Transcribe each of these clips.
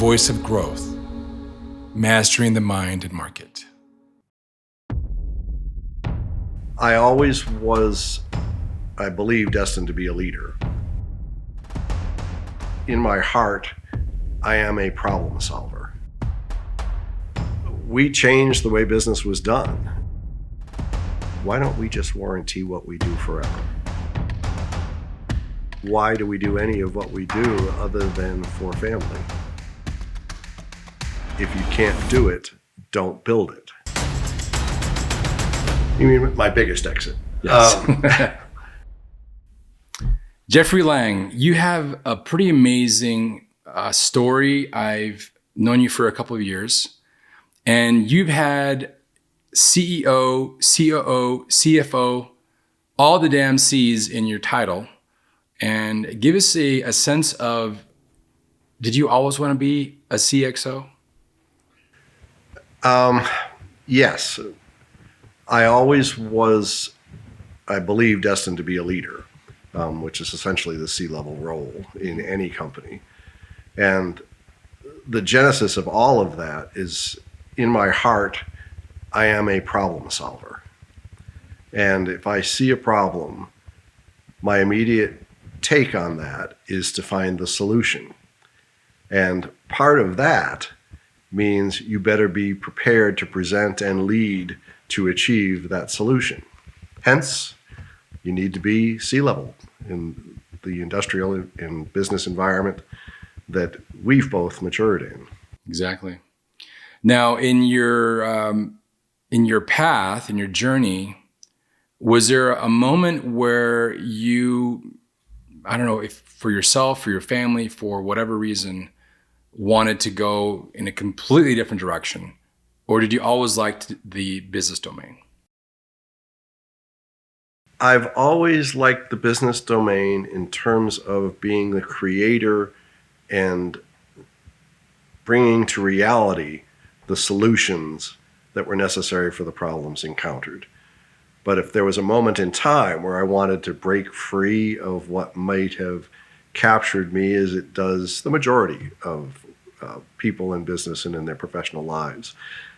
voice of growth, mastering the mind and market. I always was, I believe, destined to be a leader. In my heart, I am a problem solver. We changed the way business was done. Why don't we just warranty what we do forever? Why do we do any of what we do other than for family? If you can't do it, don't build it. You mean my biggest exit? Yes. Jeffrey Lang, you have a pretty amazing story. I've known you for a couple of years, and you've had CEO, COO, CFO, all the damn C's in your title. And give us a sense of, did you always want to be a CXO? Yes. I always was, I believe, destined to be a leader, which is essentially the C-level role in any company. And the genesis of all of that is, in my heart, I am a problem solver. And if I see a problem, my immediate take on that is to find the solution. And part of that means you better be prepared to present and lead to achieve that solution. Hence, you need to be C-level in the industrial and business environment that we've both matured in. Exactly. Now, in your path, in your journey, was there a moment where you, I don't know, if for yourself, for your family, for whatever reason, wanted to go in a completely different direction? Or did you always like the business domain? I've always liked the business domain in terms of being the creator and bringing to reality the solutions that were necessary for the problems encountered. But if there was a moment in time where I wanted to break free of what might have captured me, as it does the majority of people in business and in their professional lives,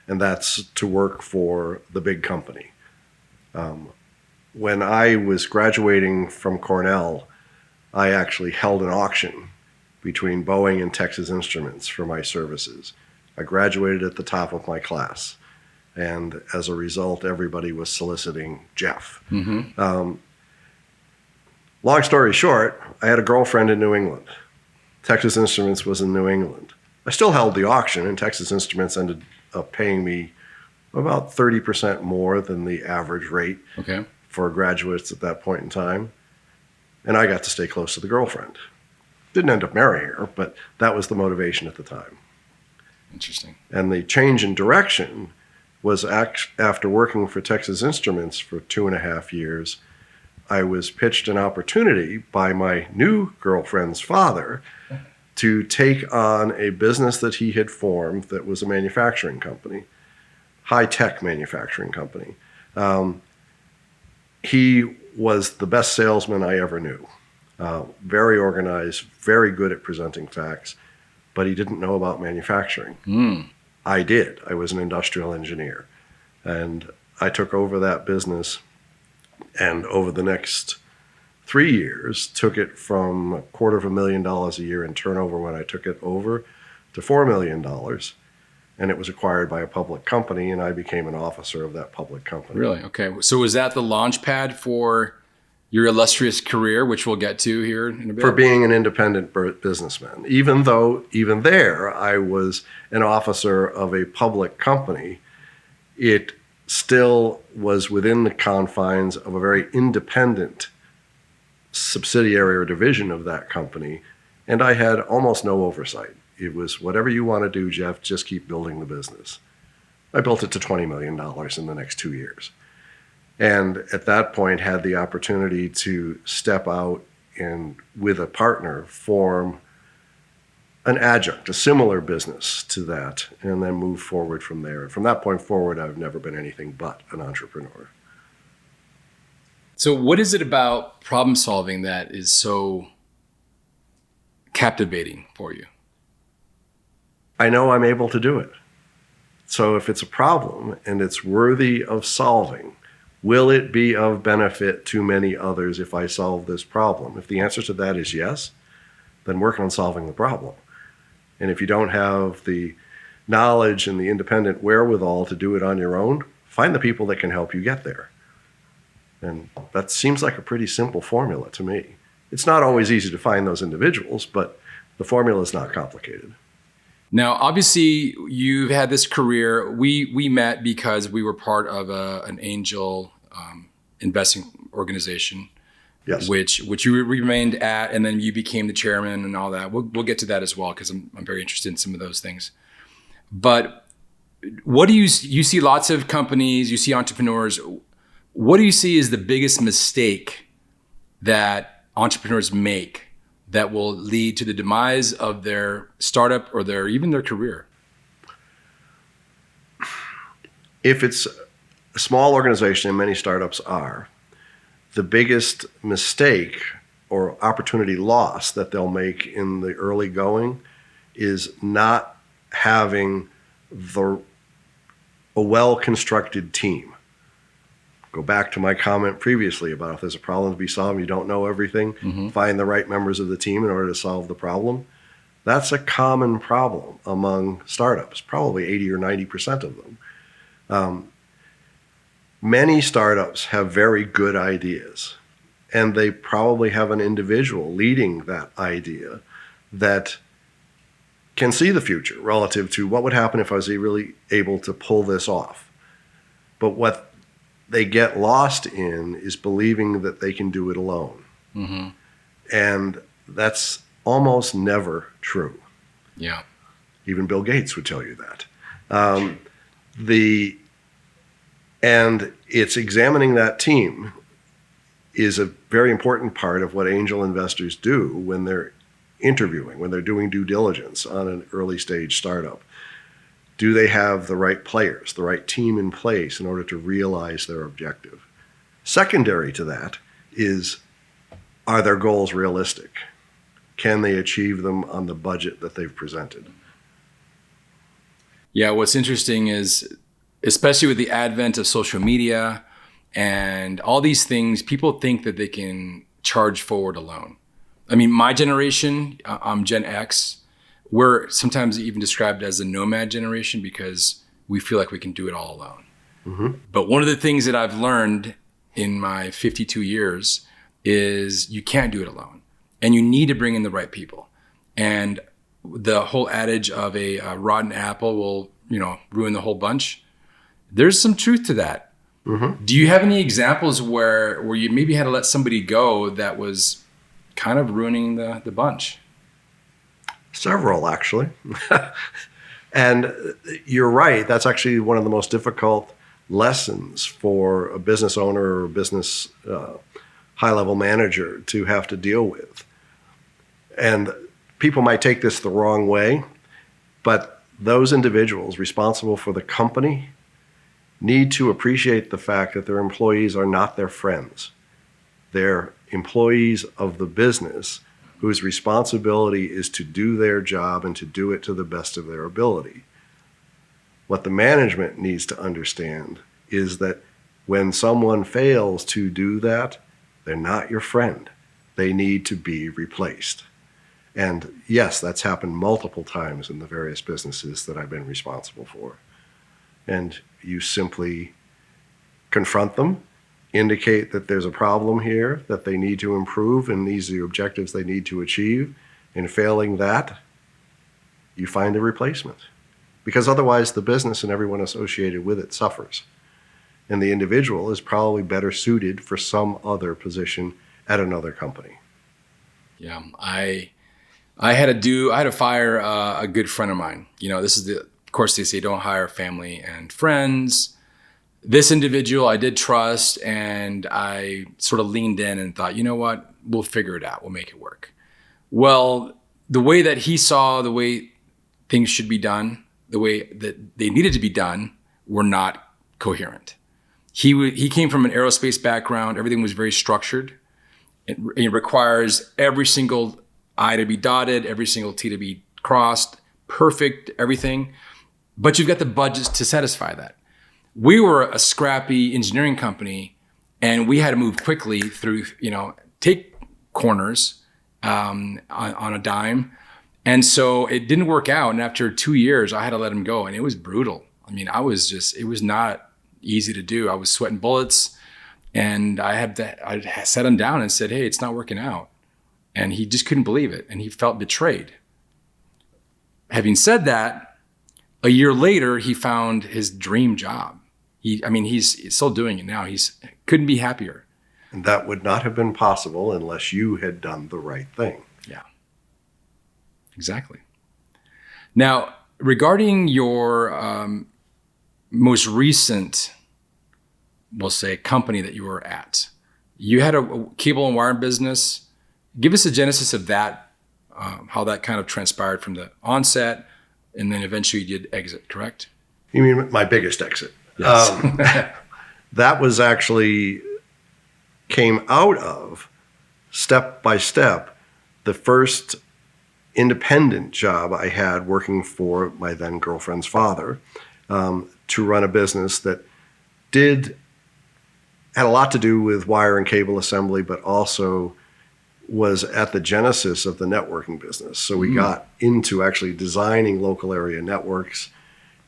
and that's to work for the big company. When I was graduating from Cornell, I actually held an auction between Boeing and Texas Instruments for my services. I graduated at the top of my class, and as a result, everybody was soliciting Jeff. Mm-hmm. Long story short, I had a girlfriend in New England. Texas Instruments was in New England. I still held the auction, and Texas Instruments ended up paying me about 30% more than the average rate for graduates at that point in time. And I got to stay close to the girlfriend. Didn't end up marrying her, but that was the motivation at the time. Interesting. And the change in direction was after working for Texas Instruments for 2.5 years, I was pitched an opportunity by my new girlfriend's father to take on a business that he had formed that was a manufacturing company, high-tech manufacturing company. He was the best salesman I ever knew. Very organized, very good at presenting facts, but he didn't know about manufacturing. I did. I was an industrial engineer. And I took over that business, and over the next 3 years, took it from $250,000 a year in turnover when I took it over to $4 million. And it was acquired by a public company, and I became an officer of that public company. Really? Okay. So was that the launch pad for your illustrious career, which we'll get to here in a bit? For being an independent businessman. Even though, even there, I was an officer of a public company, it still was within the confines of a very independent subsidiary or division of that company, and I had almost no oversight. It was, whatever you want to do, Jeff, just keep building the business. I built it to $20 million in the next 2 years. And at that point had the opportunity to step out and, with a partner, form an adjunct, a similar business to that, and then move forward from there. And from that point forward, I've never been anything but an entrepreneur. So what is it about problem solving that is so captivating for you? I know I'm able to do it. So if it's a problem and it's worthy of solving, will it be of benefit to many others if I solve this problem? If the answer to that is yes, then work on solving the problem. And if you don't have the knowledge and the independent wherewithal to do it on your own, find the people that can help you get there. And that seems like a pretty simple formula to me. It's not always easy to find those individuals, but the formula is not complicated. Now, obviously, you've had this career. We met because we were part of an angel investing organization, Yes. which you remained at, and then you became the chairman and all that. We'll get to that as well because I'm very interested in some of those things. But what do you see? Lots of companies, you see entrepreneurs. What do you see is the biggest mistake that entrepreneurs make that will lead to the demise of their startup or even their career? If it's a small organization, and many startups are, the biggest mistake or opportunity loss that they'll make in the early going is not having a well-constructed team. Go back to my comment previously about if there's a problem to be solved, you don't know everything, find the right members of the team in order to solve the problem. That's a common problem among startups, probably 80 or 90% of them. Many startups have very good ideas, and they probably have an individual leading that idea that can see the future relative to what would happen if I was really able to pull this off. But what they get lost in is believing that they can do it alone. Mm-hmm. And that's almost never true. Yeah. Even Bill Gates would tell you that. And it's examining that team is a very important part of what angel investors do when they're interviewing, when they're doing due diligence on an early stage startup. Do they have the right players, the right team in place in order to realize their objective? Secondary to that is, are their goals realistic? Can they achieve them on the budget that they've presented? Yeah, what's interesting is, especially with the advent of social media and all these things, people think that they can charge forward alone. I mean, my generation, I'm Gen X, we're sometimes even described as the nomad generation because we feel like we can do it all alone. Mm-hmm. But one of the things that I've learned in my 52 years is you can't do it alone. And you need to bring in the right people. And the whole adage of a rotten apple will, ruin the whole bunch. There's some truth to that. Mm-hmm. Do you have any examples where you maybe had to let somebody go that was kind of ruining the bunch? Several, actually. And you're right. That's actually one of the most difficult lessons for a business owner or a business high-level manager to have to deal with. And people might take this the wrong way, but those individuals responsible for the company need to appreciate the fact that their employees are not their friends. They're employees of the business whose responsibility is to do their job and to do it to the best of their ability. What the management needs to understand is that when someone fails to do that, they're not your friend. They need to be replaced. And yes, that's happened multiple times in the various businesses that I've been responsible for. And you simply confront them, indicate that there's a problem here that they need to improve, and these are the objectives they need to achieve. And failing that, you find a replacement. Because otherwise the business and everyone associated with it suffers. And the individual is probably better suited for some other position at another company. Yeah, I had to fire a good friend of mine. Of course they say don't hire family and friends. This individual I did trust, and I sort of leaned in and thought, you know what, we'll figure it out. We'll make it work. Well, the way that he saw the way things should be done, the way that they needed to be done, were not coherent. He came from an aerospace background. Everything was very structured. It requires every single I to be dotted, every single T to be crossed perfect, everything, but you've got the budgets to satisfy that. We were a scrappy engineering company, and we had to move quickly through, take corners on a dime. And so it didn't work out. And after 2 years, I had to let him go, and it was brutal. I mean, it was not easy to do. I was sweating bullets, and I sat him down and said, hey, it's not working out. And he just couldn't believe it, and he felt betrayed. Having said that, a year later, he found his dream job. He's still doing it now. Couldn't be happier. And that would not have been possible unless you had done the right thing. Yeah, exactly. Now, regarding your most recent, we'll say, company that you were at, you had a cable and wire business. Give us a genesis of that, how that kind of transpired from the onset, and then eventually you did exit, correct? You mean my biggest exit? Yes. That was actually came out of, step by step, the first independent job I had working for my then girlfriend's father, to run a business that had a lot to do with wire and cable assembly, but also was at the genesis of the networking business. So we got into actually designing local area networks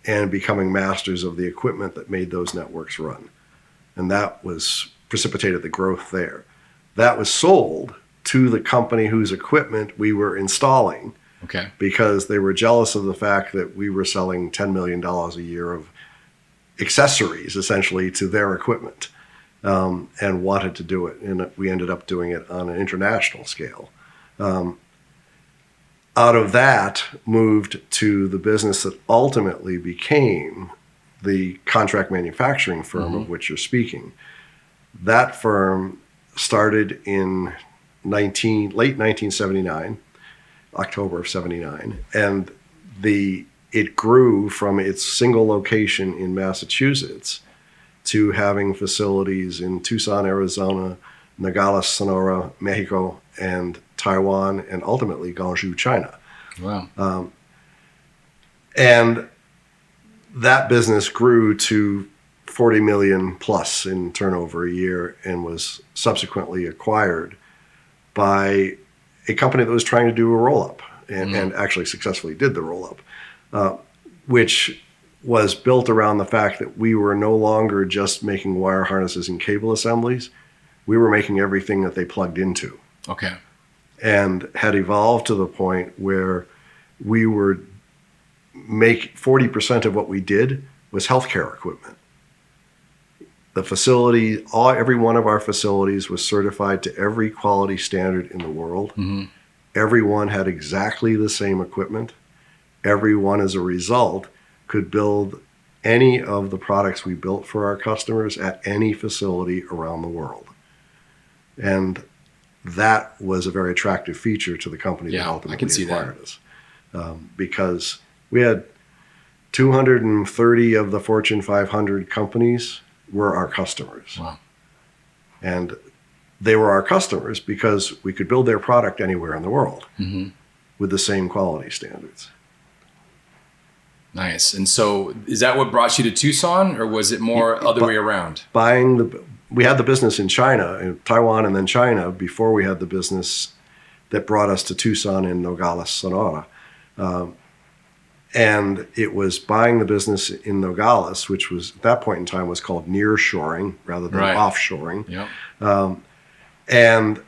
and becoming masters of the equipment that made those networks run. And that precipitated the growth there. That was sold to the company whose equipment we were installing, Okay. because they were jealous of the fact that we were selling $10 million a year of accessories, essentially, to their equipment, and wanted to do it. And we ended up doing it on an international scale. Out of that, moved to the business that ultimately became the contract manufacturing firm of which you're speaking. That firm started in late 1979, October of 79, and it grew from its single location in Massachusetts to having facilities in Tucson, Arizona, Nogales, Sonora, Mexico, and Taiwan, and ultimately Guangzhou, China. Wow. And that business grew to 40 million plus in turnover a year, and was subsequently acquired by a company that was trying to do a roll-up, and actually successfully did the roll-up, which was built around the fact that we were no longer just making wire harnesses and cable assemblies. We were making everything that they plugged into. Okay. And had evolved to the point where we were 40% of what we did was healthcare equipment. The facility, every one of our facilities was certified to every quality standard in the world. Everyone had exactly the same equipment. Everyone, as a result, could build any of the products we built for our customers at any facility around the world. And that was a very attractive feature to the company that ultimately acquired us. Because we had 230 of the Fortune 500 companies were our customers. Wow. And they were our customers because we could build their product anywhere in the world with the same quality standards. Nice. And so is that what brought you to Tucson, or was it more other way around? We had the business in China, in Taiwan, and then China before we had the business that brought us to Tucson and Nogales, Sonora. And it was buying the business in Nogales, which was at that point in time was called nearshoring rather than offshoring. Yep. And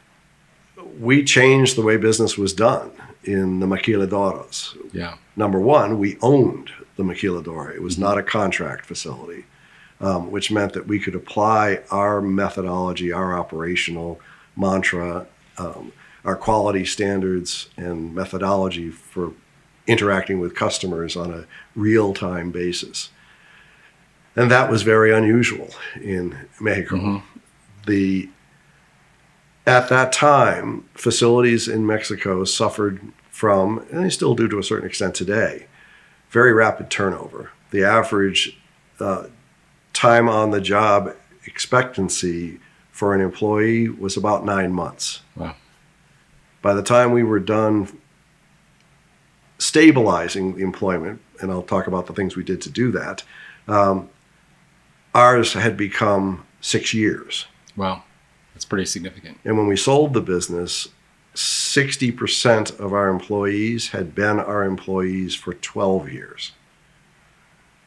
we changed the way business was done in the maquiladoras. Yeah. Number one, we owned the maquiladora. It was not a contract facility, which meant that we could apply our methodology, our operational mantra, our quality standards and methodology for interacting with customers on a real-time basis. And that was very unusual in Mexico. At that time, facilities in Mexico suffered from, and they still do to a certain extent today, very rapid turnover. The average time on the job expectancy for an employee was about 9 months. Wow. By the time we were done stabilizing the employment, and I'll talk about the things we did to do that, ours had become 6 years. Wow. That's pretty significant. And when we sold the business, 60% of our employees had been our employees for 12 years.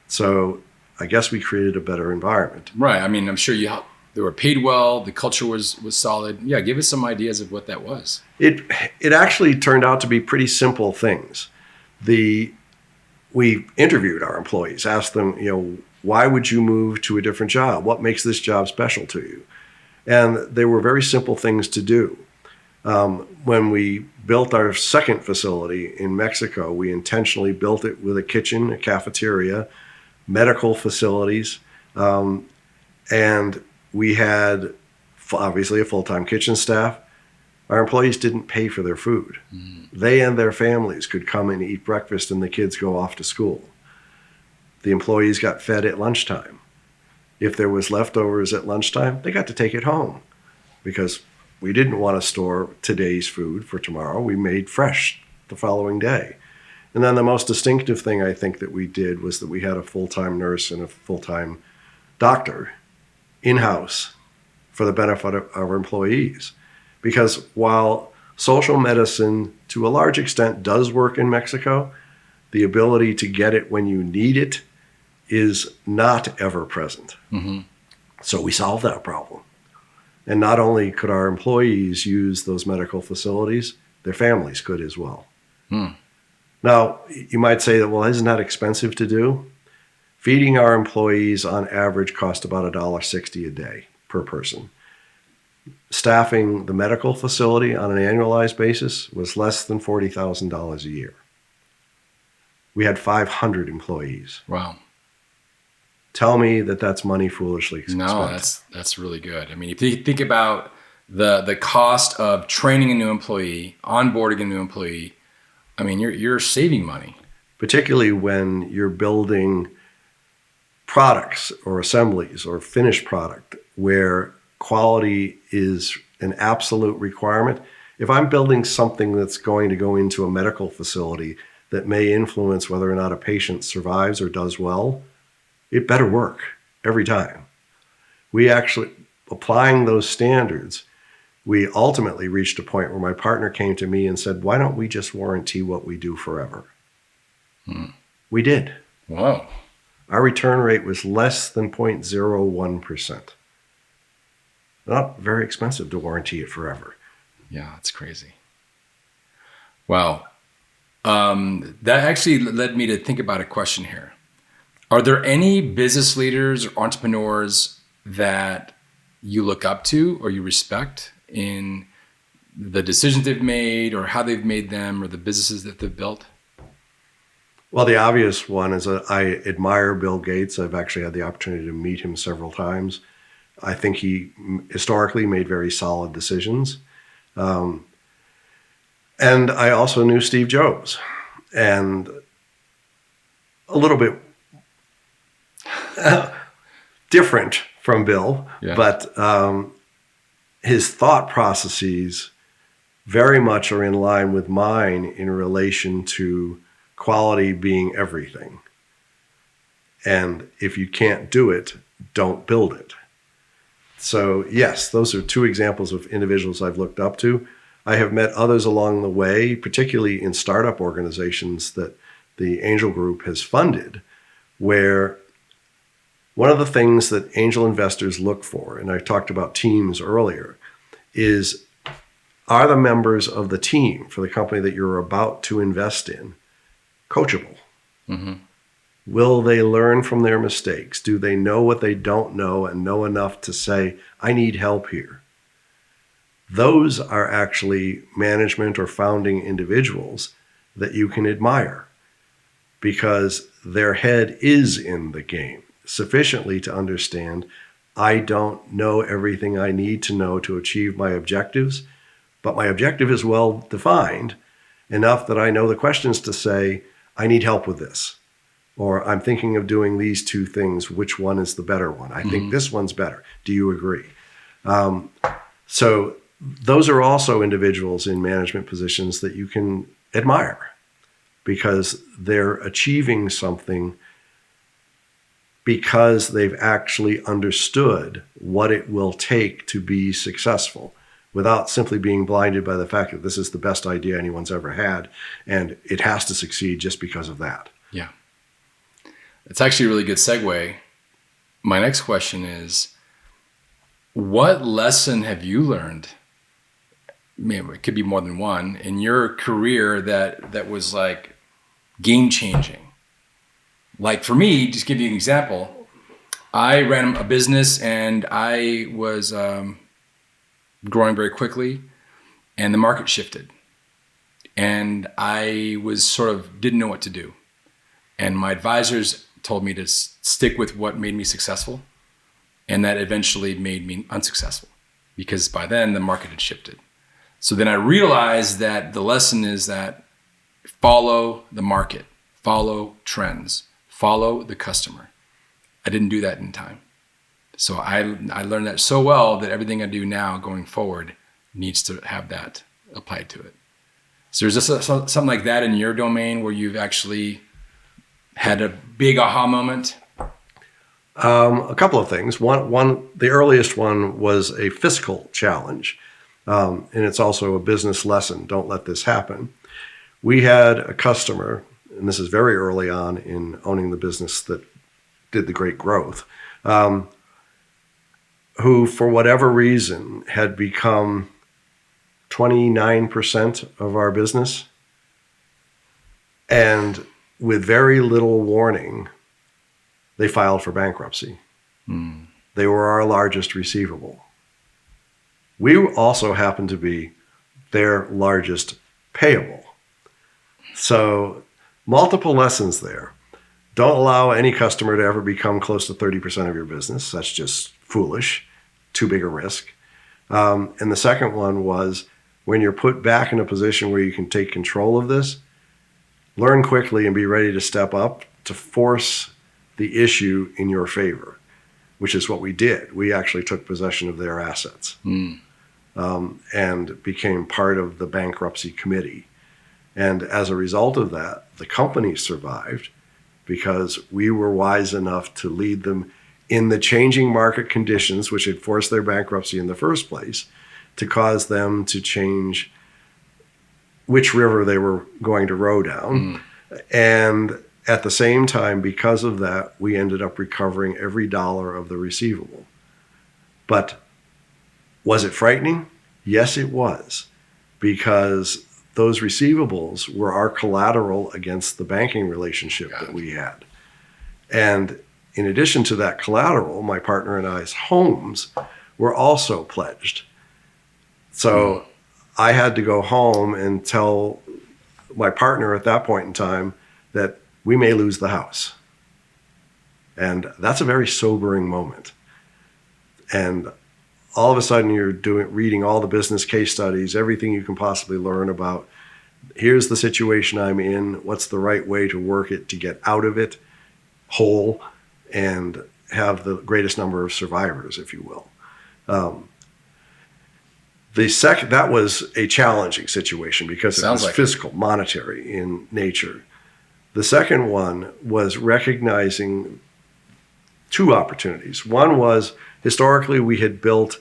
So I guess we created a better environment. Right. I mean, I'm sure they were paid well. The culture was solid. Yeah. Give us some ideas of what that was. It actually turned out to be pretty simple things. We interviewed our employees, asked them, why would you move to a different job? What makes this job special to you? And they were very simple things to do. When we built our second facility in Mexico, we intentionally built it with a kitchen, a cafeteria, medical facilities, and we had obviously a full-time kitchen staff. Our employees didn't pay for their food. They and their families could come and eat breakfast and the kids go off to school. The employees got fed at lunchtime. If there was leftovers at lunchtime, they got to take it home because we didn't want to store today's food for tomorrow. We made fresh the following day. And then the most distinctive thing I think that we did was that we had a full-time nurse and a full-time doctor in-house for the benefit of our employees. Because while social medicine to a large extent does work in Mexico, the ability to get it when you need it is not ever present. Mm-hmm. So we solved that problem. And not only could our employees use those medical facilities, their families could as well. Now, you might say that, well, isn't that expensive to do? Feeding our employees on average cost about $1.60 a day per person. Staffing the medical facility on an annualized basis was less than $40,000 a year. We had 500 employees. Wow. Tell me that that's money foolishly spent. No, that's really good. I mean, if you think about the cost of training a new employee, onboarding a new employee, I mean, you're saving money. Particularly when you're building products or assemblies or finished product where quality is an absolute requirement. If I'm building something that's going to go into a medical facility that may influence whether or not a patient survives or does well, it better work every time. We actually, applying those standards, we ultimately reached a point where my partner came to me and said, why don't we just warranty what we do forever? We did. Wow. Our return rate was less than 0.01%. Not very expensive to warranty it forever. Yeah, that's crazy. Wow. That actually led me to think about a question here. Are there any business leaders or entrepreneurs that you look up to or you respect in the decisions they've made or how they've made them or the businesses that they've built? Well, the obvious one is I admire Bill Gates. I've actually had the opportunity to meet him several times. I think he historically made very solid decisions. And I also knew Steve Jobs. And a little bit different from Bill, but his thought processes very much are in line with mine in relation to quality being everything. And if you can't do it, don't build it. So yes, those are two examples of individuals I've looked up to. I have met others along the way, particularly in startup organizations that the Angel Group has funded, where one of the things that angel investors look for, and I talked about teams earlier, is are the members of the team for the company that you're about to invest in coachable? Mm-hmm. Will they learn from their mistakes? Do they know what they don't know and know enough to say, I need help here? Those are actually management or founding individuals that you can admire because their head is in the game sufficiently to understand, I don't know everything I need to know to achieve my objectives, but my objective is well defined enough that I know the questions to say, I need help with this. Or I'm thinking of doing these two things. Which one is the better one? I think this one's better. Do you agree? So those are also individuals in management positions that you can admire. because they're achieving something because they've actually understood what it will take to be successful, without simply being blinded by the fact that this is the best idea anyone's ever had and it has to succeed just because of that. Yeah. It's actually a really good segue. My next question is, what lesson have you learned? Maybe it could be more than one in your career that was like game changing. Like for me, just give you an example. I ran a business and I was growing very quickly, and the market shifted, and I was sort of didn't know what to do. And my advisors told me to stick with what made me successful, and that eventually made me unsuccessful because by then the market had shifted. So then I realized that the lesson is that follow the market, follow trends, follow the customer. I didn't do that in time. So I learned that so well that everything I do now going forward needs to have that applied to it. So there's just something like that in your domain where you've actually had a big aha moment? A couple of things. One, the earliest one was a fiscal challenge, and it's also a business lesson. Don't let this happen. We had a customer, and this is very early on in owning the business that did the great growth, who, for whatever reason, had become 29% of our business. And with very little warning, they filed for bankruptcy. They were our largest receivable. We also happened to be their largest payable. So multiple lessons there. Don't allow any customer to ever become close to 30% of your business. That's just foolish, too big a risk. And the second one was, when you're put back in a position where you can take control of this, learn quickly and be ready to step up to force the issue in your favor, which is what we did. We actually took possession of their assets and became part of the bankruptcy committee. And as a result of that, the company survived because we were wise enough to lead them in the changing market conditions, which had forced their bankruptcy in the first place, to cause them to change which river they were going to row down. And at the same time, because of that, we ended up recovering every dollar of the receivable. But was it frightening? Yes, it was, because those receivables were our collateral against the banking relationship that we had. And in addition to that collateral, my partner and I's homes were also pledged. So I had to go home and tell my partner at that point in time that we may lose the house. And that's a very sobering moment. And all of a sudden you're reading all the business case studies, everything you can possibly learn about, here's the situation I'm in, what's the right way to work it to get out of it whole and have the greatest number of survivors, if you will. That was a challenging situation because it was physical, monetary in nature. The second one was recognizing two opportunities. One was, historically, we had built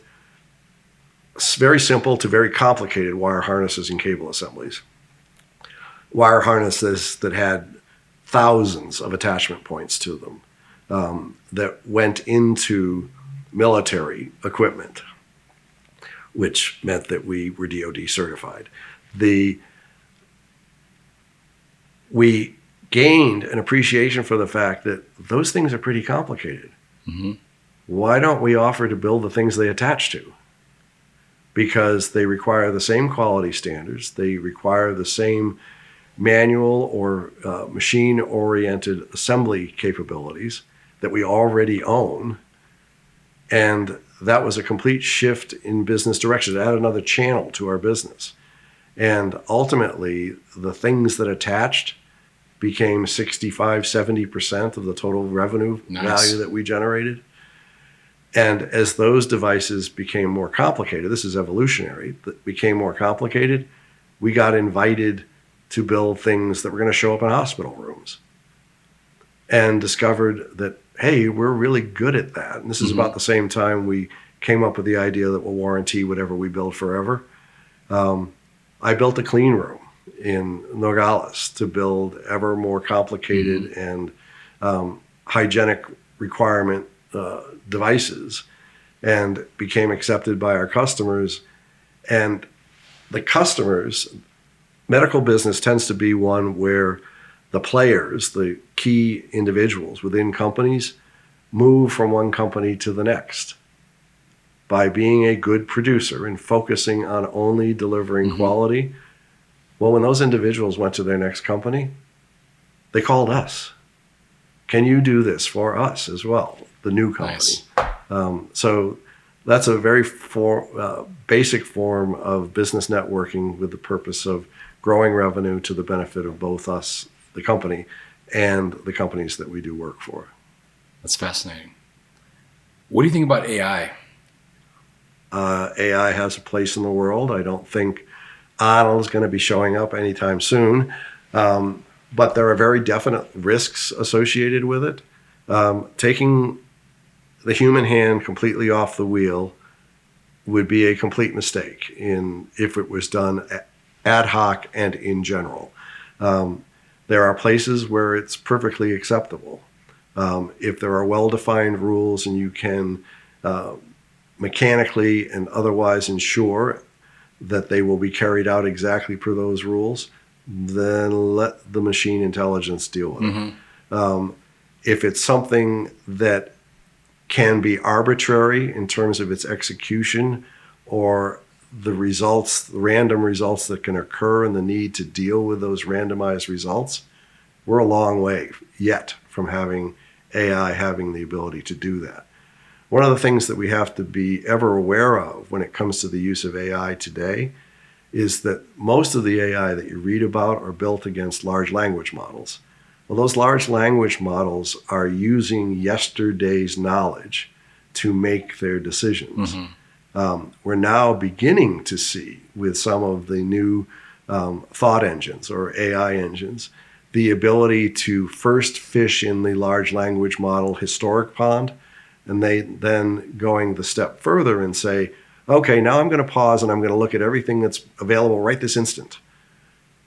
very simple to very complicated wire harnesses and cable assemblies. Wire harnesses that had thousands of attachment points to them that went into military equipment, which meant that we were DoD certified. We gained an appreciation for the fact that those things are pretty complicated. Why don't we offer to build the things they attach to? Because they require the same quality standards, they require the same manual or machine-oriented assembly capabilities that we already own. And that was a complete shift in business direction. It added another channel to our business. And ultimately, the things that attached became 65, 70% of the total revenue value that we generated. And as those devices became more complicated, this is evolutionary, that became more complicated, we got invited to build things that were going to show up in hospital rooms, and discovered that, hey, we're really good at that. And this is about the same time we came up with the idea that we'll warranty whatever we build forever. I built a clean room in Nogales to build ever more complicated and hygienic requirement devices, and became accepted by our customers. And the customers, medical business tends to be one where the players, the key individuals within companies, move from one company to the next by being a good producer and focusing on only delivering quality. Well, when those individuals went to their next company, they called us. Can you do this for us as well, the new company? Nice. So that's a very basic form of business networking with the purpose of growing revenue to the benefit of both us, the company, and the companies that we do work for. That's fascinating. What do you think about AI? AI has a place in the world. I don't think Arnold is going to be showing up anytime soon, but there are very definite risks associated with it. Taking the human hand completely off the wheel would be a complete mistake if it was done ad hoc and in general. There are places where it's perfectly acceptable. If there are well-defined rules and you can mechanically and otherwise ensure that they will be carried out exactly per those rules, then let the machine intelligence deal with it. If it's something that can be arbitrary in terms of its execution, or the results, the random results that can occur, and the need to deal with those randomized results, we're a long way yet from having AI having the ability to do that. One of the things that we have to be ever aware of when it comes to the use of AI today is that most of the AI that you read about are built against large language models. Well, those large language models are using yesterday's knowledge to make their decisions. We're now beginning to see, with some of the new thought engines or AI engines, the ability to first fish in the large language model historic pond, and then going the step further and say, okay, now I'm going to pause and I'm going to look at everything that's available right this instant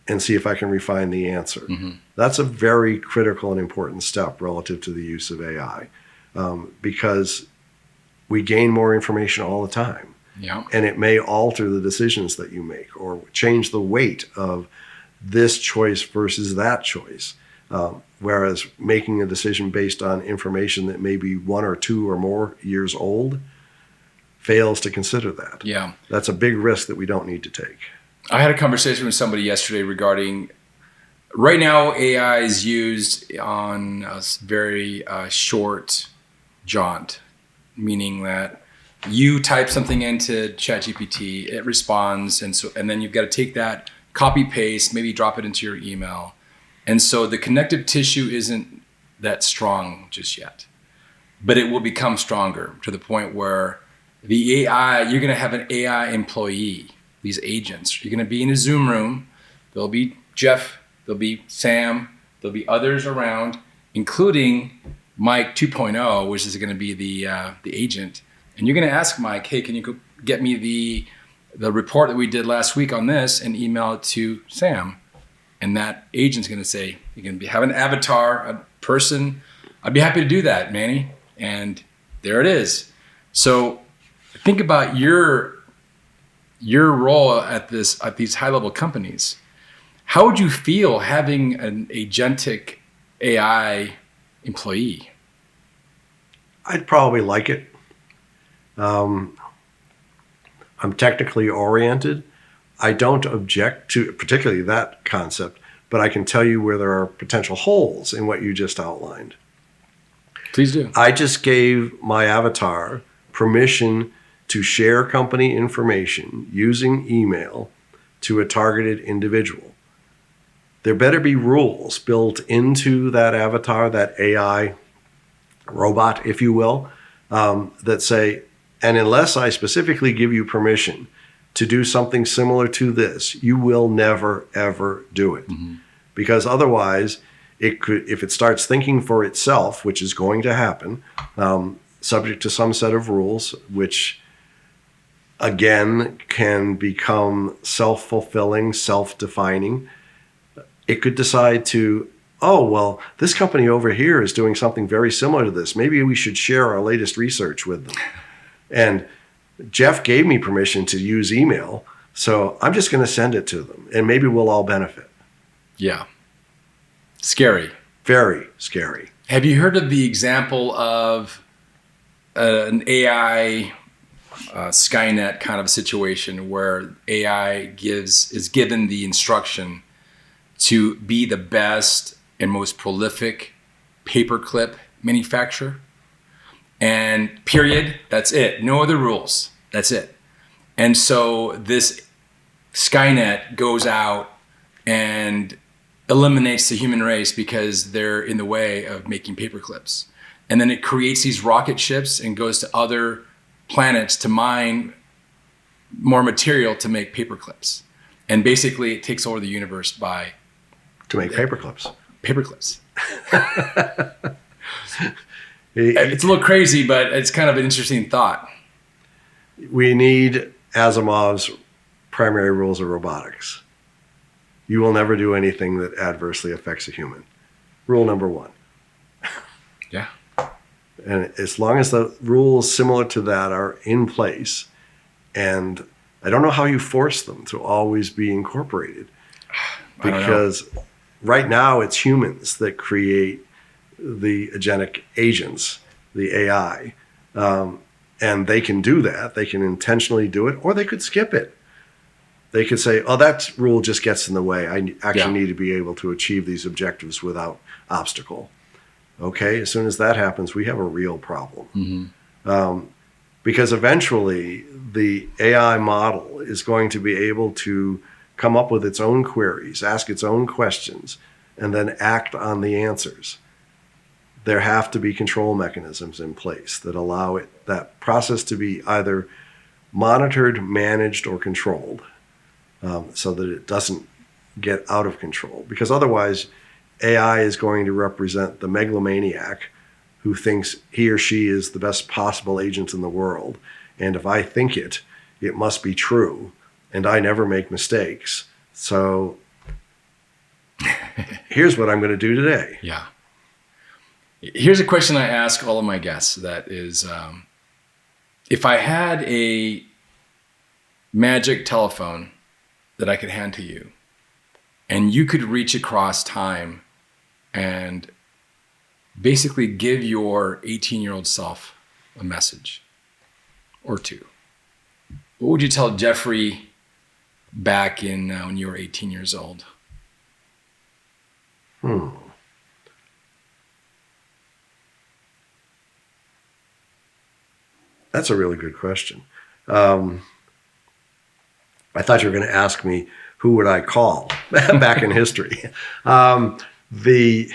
and see if I can refine the answer. That's a very critical and important step relative to the use of AI, because we gain more information all the time. And it may alter the decisions that you make or change the weight of this choice versus that choice. Whereas making a decision based on information that may be 1 or 2 or more years old fails to consider that. That's a big risk that we don't need to take. I had a conversation with somebody yesterday regarding, right now AI is used on a very short jaunt, meaning that you type something into ChatGPT, it responds, and then you've got to take that, copy paste, maybe drop it into your email. And so the connective tissue isn't that strong just yet, but it will become stronger to the point where the AI, you're going to have an AI employee, these agents. You're going to be in a Zoom room. There'll be Jeff, there'll be Sam, there'll be others around, including Mike 2.0, which is going to be the agent. And you're going to ask Mike, hey, can you go get me the report that we did last week on this, and email it to Sam? And that agent's going to say, you can have an avatar, a person. I'd be happy to do that, Manny. And there it is. So think about your role at these high-level companies. How would you feel having an agentic AI employee? I'd probably like it. I'm technically oriented. I don't object to particularly that concept, but I can tell you where there are potential holes in what you just outlined. Please do. I just gave my avatar permission to share company information using email to a targeted individual. There better be rules built into that avatar, that AI robot, if you will, that say, and unless I specifically give you permission to do something similar to this, you will never, ever do it. Because otherwise, it could, if it starts thinking for itself, which is going to happen, subject to some set of rules, which again can become self-fulfilling, self-defining, it could decide to, oh, well, this company over here is doing something very similar to this. Maybe we should share our latest research with them. And Jeff gave me permission to use email, so I'm just going to send it to them, and maybe we'll all benefit. Yeah. Scary. Very scary. Have you heard of the example of an AI Skynet kind of situation where AI is given the instruction to be the best and most prolific paperclip manufacturer? And period, that's it. No other rules. That's it. And so this Skynet goes out and eliminates the human race because they're in the way of making paperclips. And then it creates these rocket ships and goes to other planets to mine more material to make paperclips. And basically it takes over the universe by... To make paperclips. Paperclips. It's a little crazy, but it's kind of an interesting thought. We need Asimov's primary rules of robotics. You will never do anything that adversely affects a human. Rule number one. Yeah. And as long as the rules similar to that are in place, and I don't know how you force them to always be incorporated, because right now it's humans that create the agentic agents, the AI, and they can do that. They can intentionally do it, or they could skip it. They could say, oh, that rule just gets in the way. I actually need to be able to achieve these objectives without obstacle. Okay, as soon as that happens, we have a real problem. Because eventually the AI model is going to be able to come up with its own queries, ask its own questions, and then act on the answers. There have to be control mechanisms in place that allow that process to be either monitored, managed, or controlled, so that it doesn't get out of control. Because otherwise, AI is going to represent the megalomaniac who thinks he or she is the best possible agent in the world. And if I think it, it must be true. And I never make mistakes. So here's what I'm going to do today. Yeah. Here's a question I ask all of my guests. That is, if I had a magic telephone that I could hand to you, and you could reach across time and basically give your 18-year-old self a message or two, what would you tell Jeffrey back in when you were 18 years old? That's a really good question. I thought you were going to ask me, who would I call back in history? The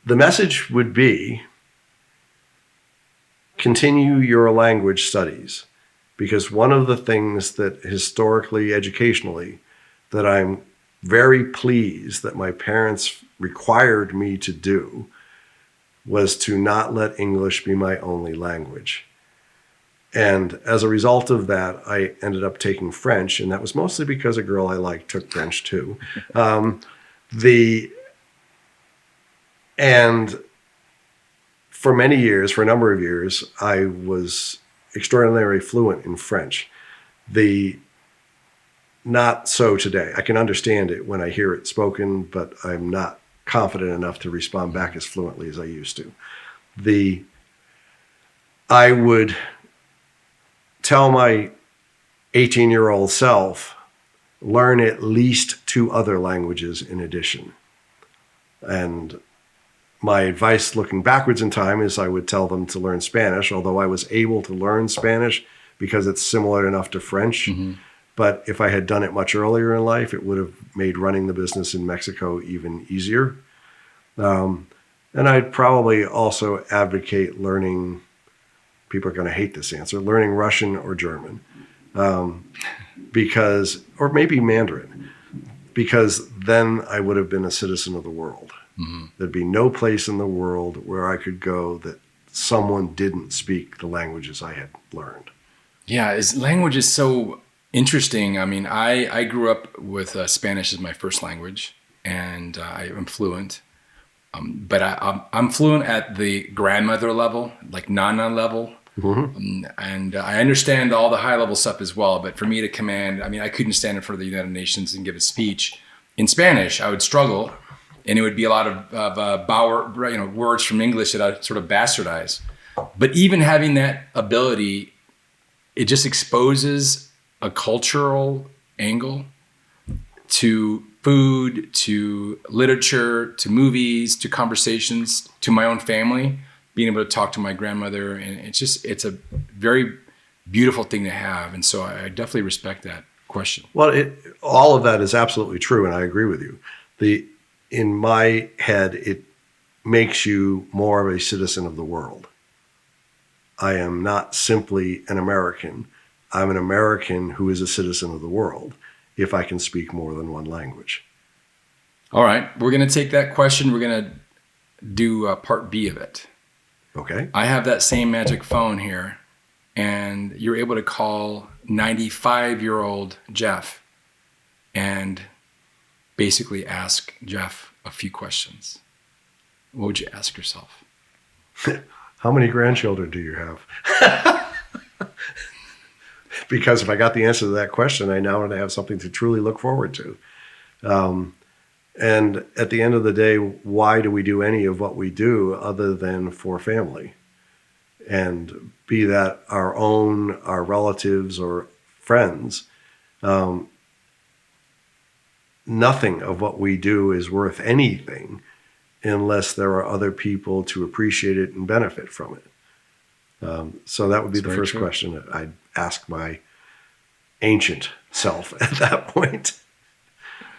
message would be, continue your language studies, because one of the things that historically, educationally, that I'm very pleased that my parents required me to do was to not let English be my only language. And as a result of that, I ended up taking French, and that was mostly because a girl I liked took French too. And for many years, for a number of years, I was extraordinarily fluent in French. Not so today. I can understand it when I hear it spoken, but I'm not confident enough to respond back as fluently as I used to. I would tell my 18-year-old self, learn at least 2 other languages in addition. And my advice looking backwards in time is I would tell them to learn Spanish, although I was able to learn Spanish because it's similar enough to French. But if I had done it much earlier in life, it would have made running the business in Mexico even easier. And I'd probably also advocate learning people are going to hate this answer, learning Russian or German, or maybe Mandarin, because then I would have been a citizen of the world. Mm-hmm. There'd be no place in the world where I could go that someone didn't speak the languages I had learned. Yeah, language is so interesting. I mean, I grew up with Spanish as my first language, and I am fluent. But I'm fluent at the grandmother level, like Nana level. Mm-hmm. And I understand all the high level stuff as well. But for me to command, I mean, I couldn't stand in front of the United Nations and give a speech in Spanish. I would struggle. And it would be a lot of words from English that I sort of bastardize. But even having that ability, it just exposes a cultural angle to food, to literature, to movies, to conversations, to my own family, being able to talk to my grandmother. And it's a very beautiful thing to have. And so I definitely respect that question. Well, all of that is absolutely true. And I agree with you. In my head, it makes you more of a citizen of the world. I am not simply an American. I'm an American who is a citizen of the world, if I can speak more than one language. All right. We're going to take that question. We're going to do part B of it. Okay. I have that same magic phone here, and you're able to call 95-year-old Jeff and basically ask Jeff a few questions. What would you ask yourself? How many grandchildren do you have? Because if I got the answer to that question, I now want to have something to truly look forward to. And at the end of the day, why do we do any of what we do other than for family? And be that our own, our relatives, or friends, nothing of what we do is worth anything unless there are other people to appreciate it and benefit from it. So that would be the first question that I'd ask my ancient self at that point.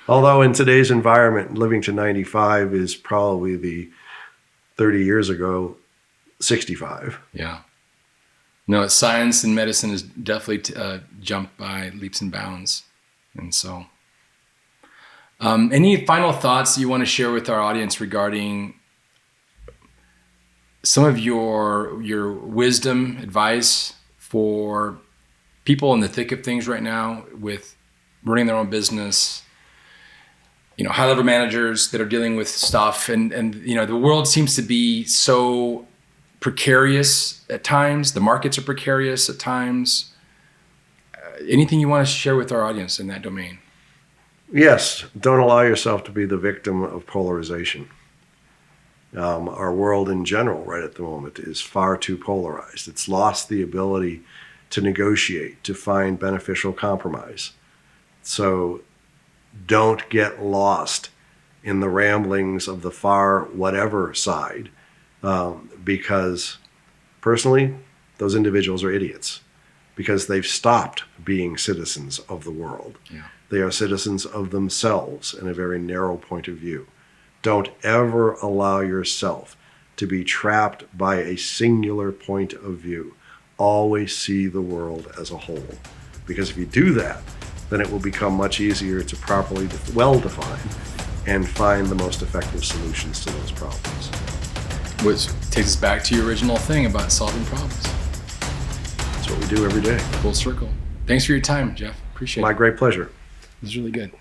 Although in today's environment, living to 95 is probably the 30 years ago, 65. Yeah. No, science and medicine has definitely jumped by leaps and bounds. And so, any final thoughts you want to share with our audience regarding some of your wisdom, advice for people in the thick of things right now with running their own business, high-level managers that are dealing with stuff, and the world seems to be so precarious at times. The markets are precarious at times. Anything you want to share with our audience in that domain? Yes, don't allow yourself to be the victim of polarization. Our world in general right at the moment is far too polarized. It's lost the ability to negotiate, to find beneficial compromise. So don't get lost in the ramblings of the far whatever side, because personally, those individuals are idiots because they've stopped being citizens of the world. Yeah. They are citizens of themselves in a very narrow point of view. Don't ever allow yourself to be trapped by a singular point of view. Always see the world as a whole. Because if you do that, then it will become much easier to properly, well define and find the most effective solutions to those problems. Which takes us back to your original thing about solving problems. That's what we do every day. Full circle. Thanks for your time, Jeff. Appreciate it. My great pleasure. It was really good.